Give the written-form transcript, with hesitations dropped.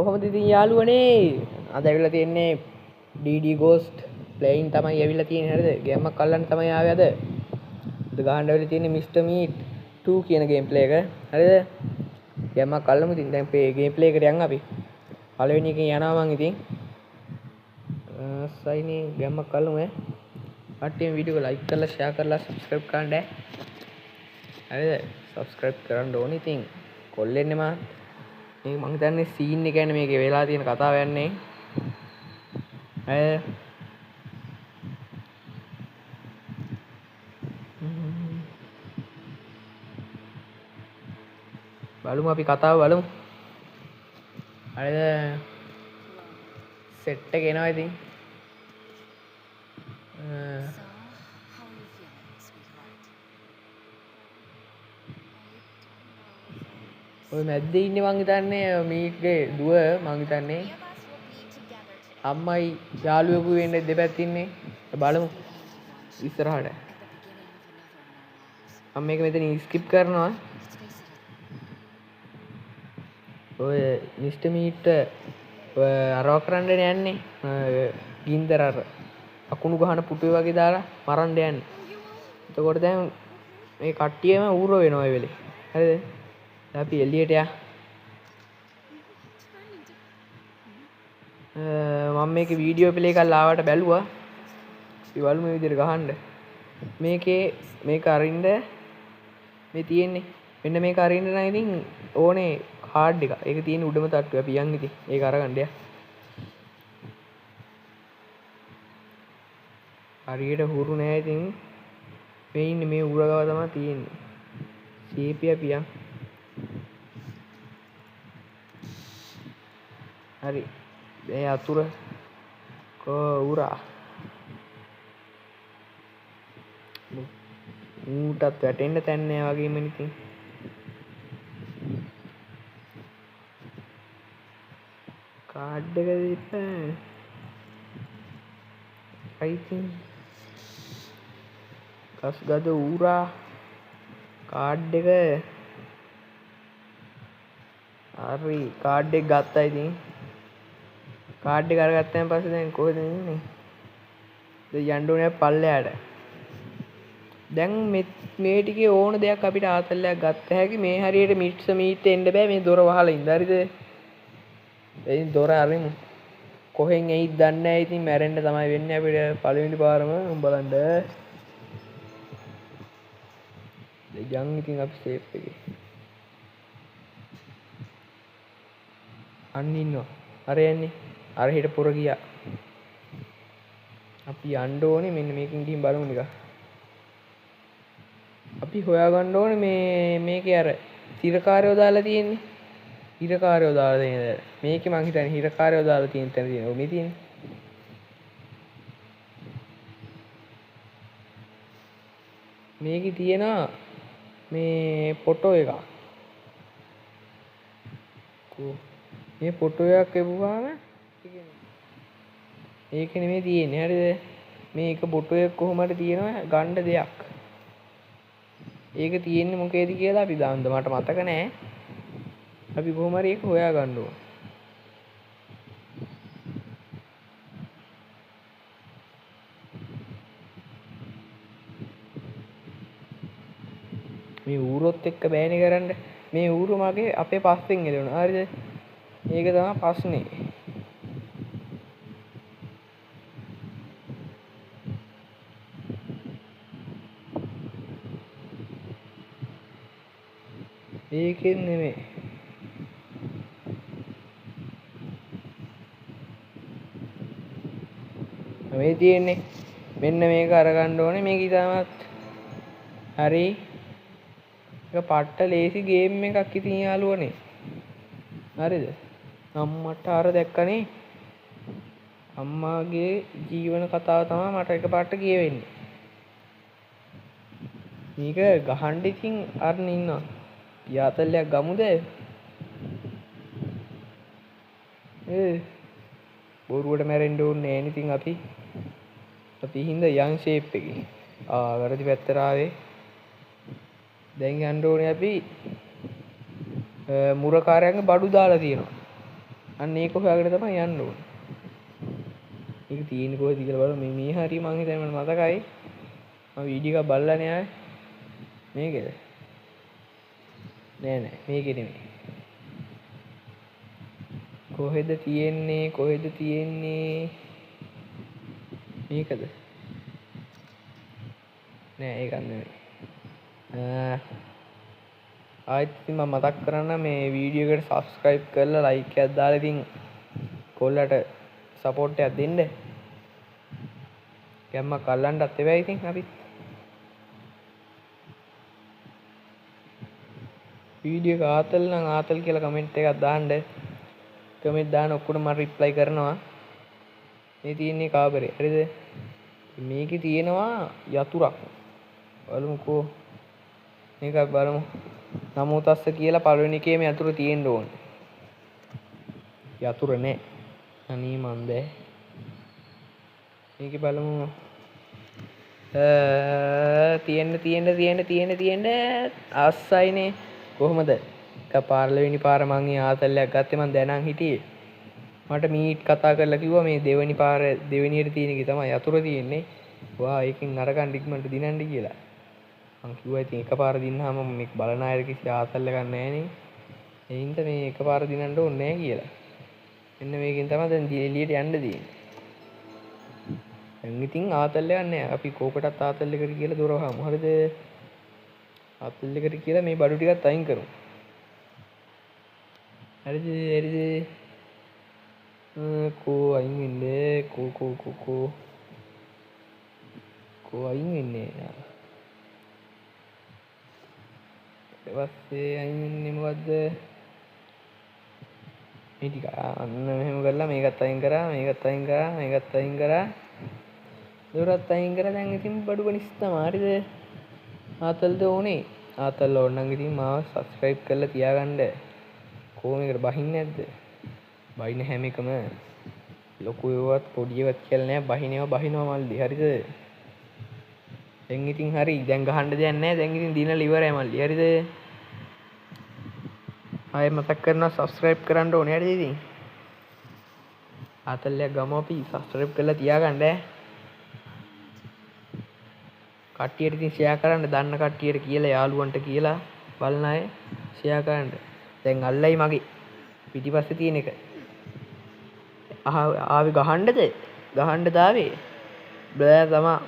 කොහොමද ඉතින් යාළුවනේ අද ඇවිල්ලා තියෙන්නේ DD Ghost playing තමයි ඇවිල්ලා තියෙන්නේ හරිද ගේමක් අල්ලන්න තමයි ආවේ අද ගහන්න ඇවිල්ලා තියෙන්නේ Mr. Meat 2 කියන ගේම් ප්ලේ එක හරිද ගේමක් අල්ලමු ඉතින් දැන් ගේම් ප්ලේ එකට යන් අපි පළවෙනි එකෙන් යනවා මං ඉතින් සයිනේ ගේමක් අල්ලමු කට්ටියම වීඩියෝ එක ලයික් කරලා ෂෙයා කරලා සබ්ස්ක්‍රයිබ් කරන්න හරිද සබ්ස්ක්‍රයිබ් කරන්න ඕනේ ඉතින් කොල්ලෙන්නේ මම මේ මං හිතන්නේ සීන් එක කියන්නේ මේකේ වෙලා තියෙන කතාව යන්නේ බලමු අපි කතාව බලමු හරිද සෙට් එක එනවා ඉතින් ඔය මැද්දේ ඉන්නේ මං හිතන්නේ මීගේ දුව මං හිතන්නේ අම්මයි යාළුවෙකු වෙන්නේ දෙපැත්ත ඉන්නේ බලමු ඉස්සරහට මම මේක මෙතන ස්කිප් කරනවා ඔය මිස්ටර් මීට් අරව කරන්න යන්නේ ගින්දර අර අකුණු ගහන පුටුවේ වගේ දාලා මරන්න යන්නේ එතකොට දැන් මේ කට්ටියම ඌර වෙනවා ඒ වෙලේ හරිද අපි එළියට යා මම මේකේ වීඩියෝ ප්ලේ එකක් ලාවට බැලුවා අපි බලමු මේ විදිහට ගහන්න මේකේ මේක අරින්න මේ තියෙන්නේ මෙන්න මේක අරින්න නම් ඉතින් ඕනේ කාඩ් එක ඒක තියෙන උඩම තට්ටුවේ අපි යන් ඉතින් ඒක අරගන්න යා හරියට හුරු නෑ ඉතින් මේ ඉන්නේ මේ උරගව තමයි තියෙන්නේ සීපිය පියන් හරි මේ අතුර උරා ඌටත් වැටෙන්න තැන් නෑ වගේම ඉතින් කාඩ් එක දීපන් අයිතින් කස්ගද ඌරා කාඩ් එක හරි කාඩ් එක ගත්තා ඉතින් කාඩ් එක අරගත්තාන් පස්සේ දැන් කොහෙද ඉන්නේ දැන් යන්න ඕනේ පල්ලෙහාට දැන් මේ ටිකේ ඕන දෙයක් අපිට ආතල්ලයක් ගත්ත හැකි මේ හරියට මිට්ස් මීට් එන්න බෑ මේ දොර වහලා ඉඳ හරිද එයින් දොර අරිමු කොහෙන් එයිද දන්නේ නැහැ ඉතින් මැරෙන්න තමයි වෙන්නේ අපිට පළවෙනි පාරම බලන්න දැන් ඉතින් අපි සේෆ් එකේ අන්න ඉන්නවා අර යන්නේ අර හිට පුර ගියා අපි යන්න ඕනේ මෙන්න මේකෙන් ගිහින් බලමු නිකන් අපි හොයාගන්න ඕනේ මේකේ අර තිරකාරයෝ දාලා තියෙන්නේ හිරකාරයෝ දාලා තියෙන මේකේ මං හිතන්නේ හිරකාරයෝ දාලා තියෙන තැන තියෙනවා මේ තියෙන්නේ මේකේ තියෙනවා මේ ෆොටෝ එකක් මේ ෆොටෝ එකක් එපුවාම ඒක නෙමෙයි තියෙන්නේ හරිද මේක ෆොටෝ එක කොහොම හරි තියෙනවා ගන්න දෙයක් ඒක තියෙන්නේ මොකේද කියලා අපි දාන්න මට මතක නෑ අපි කොහොම හරි ඒක හොයා ගන්න ඕන මේ ඌරොත් එක්ක බෑනේ කරන්න මේ ඌරු මගේ අපේ පස්සෙන් එළවනවා හරිද මේක තමයි ප්‍රශ්නේ ඒකෙන් නෙමෙයි මේ තියෙන්නේ මෙන්න මේක අරගන්න ඕනේ මේක ඉතාමත් හරි ඒක පට්ට ලේසි ගේම් එකක් ඉතින් යාළුවනේ හරිද අම්මට අර දැක්කනේ අම්මාගේ ජීවන කතාව තමයි මට එකපාරට කියවෙන්නේ මේක ගහන්න ඉතින් අරන් ඉන්නවා යාතල්ලයක් ගමුද බොරුවට මැරෙන්න ඕනේ නෑ ඉතින් අපි හින්දා යන් ෂේප් එකේ වැරදි පැත්තට ආවේ දැන් යන්න ඕනේ අපි මුරකාරයන්ගේ බඩු දාලා තියෙනවා අන්න ඒක හොයාගෙන තමයි යන්න ඕනේ. ඒක තියෙන්නේ කොහෙද කියලා බලමු. මේ හරිය මං හිතන්නේ මට මතකයි. මම වීඩියෝ එකක් බලලානේ ආවේ. මේකේද? නෑ මේකේ නෙමෙයි. කොහෙද තියෙන්නේ? මේකද? නෑ ඒක නෙමෙයි. ආයෙත් මම මතක් කරන්න මේ වීඩියෝ එකට subscribe කරලා like එකක් දාලා ඉතින් කොල්ලට support එකක් දෙන්න. ගැම්මක් අල්ලන්නත් එපා ඉතින් අපිත්. වීඩියෝ එක ආතල් නම් ආතල් කියලා කමෙන්ට් එකක් දාන්න. කමෙන්ට් දාන ඔක්කොට මම රිප්ලයි කරනවා. මේ තියෙන්නේ කාබරේ. හරිද? මේකේ තියෙනවා යතුරක්. බලමුකෝ. මේක බලමු. නමෝ තස්ස කියලා පළවෙනි එකේම යතුර තියෙන්න ඕනේ. යතුර නෑ. අනේ මන්ද. මේකේ බලමු. තියෙන්න අස්සයිනේ. කොහොමද? පළවෙනි පාර මං ඒ ආතල්ලයක් ගත්තේ මං දැනන් හිටියේ. මට මීට් කතා කරලා කිව්වා මේ දෙවෙනි පාර දෙවෙනියට තියෙන එකේ තමයි යතුර තියෙන්නේ. වා ඒකෙන් අරගන්න ඉක්මනට දිනන්න කියලා. මං කිව්වා ඉතින් එකපාර දින්නාම මේක බලන අයර කිසි ආතල්ල ගන්න නැහැ නේ. ඒ හින්දා මේ එකපාර දිනන්න ඕනේ නැහැ කියලා. මෙන්න මේකෙන් තමයි දැන් එළියට යන්න තියෙන්නේ. දැන් ඉතින් ආතල්ල ගන්න නැහැ. අපි කෝකටත් ආතල්ල එකට කියලා දොරවහමු. හරිද? ආතල්ල එකට කියලා මේ බඩු ටිකත් අයින් කරමු. හරිද? කෝ අයින් වෙන්නේ කෝ අයින් වෙන්නේ ඊපස්සේ අයින් වෙන්නේ මොකද්ද මේ ටික අන්න මෙහෙම කරලා මේකත් අයින් කරා දොරත් අයින් කරා දැන් ඉතින් බඩු බනිස් තමයි හරිද ආතල්ද ඕනේ ආතල් ඕන නම් ඉතින් මාව subscribe කරලා තියාගන්න කොහොම එකට බහින්නේ නැද්ද බහින හැම එකම ලොකු ඒවත් පොඩි ඒවත් කියලා නෑ බහිනවා මල්ලි හරිද දැන් ඉතින් හරි දැන් ගහන්න දෙයක් නෑ දැන් ඉතින් දිනලා ඉවරයි මල්ලි හරිද ආයෙ මතක් කරනවා subscribe කරන්න ඕනේ හරිද ඉතින් ආතල්ලයක් ගමු අපි subscribe කරලා තියාගන්න කට්ටියට ඉතින් share කරන්න දන්න කට්ටියට කියලා යාළුවන්ට කියලා බලන අය share කරන්න දැන් අල්ලයි මගේ පිටිපස්සේ තියෙන එක ආවේ ගහන්නද දාවේ බෑ තමා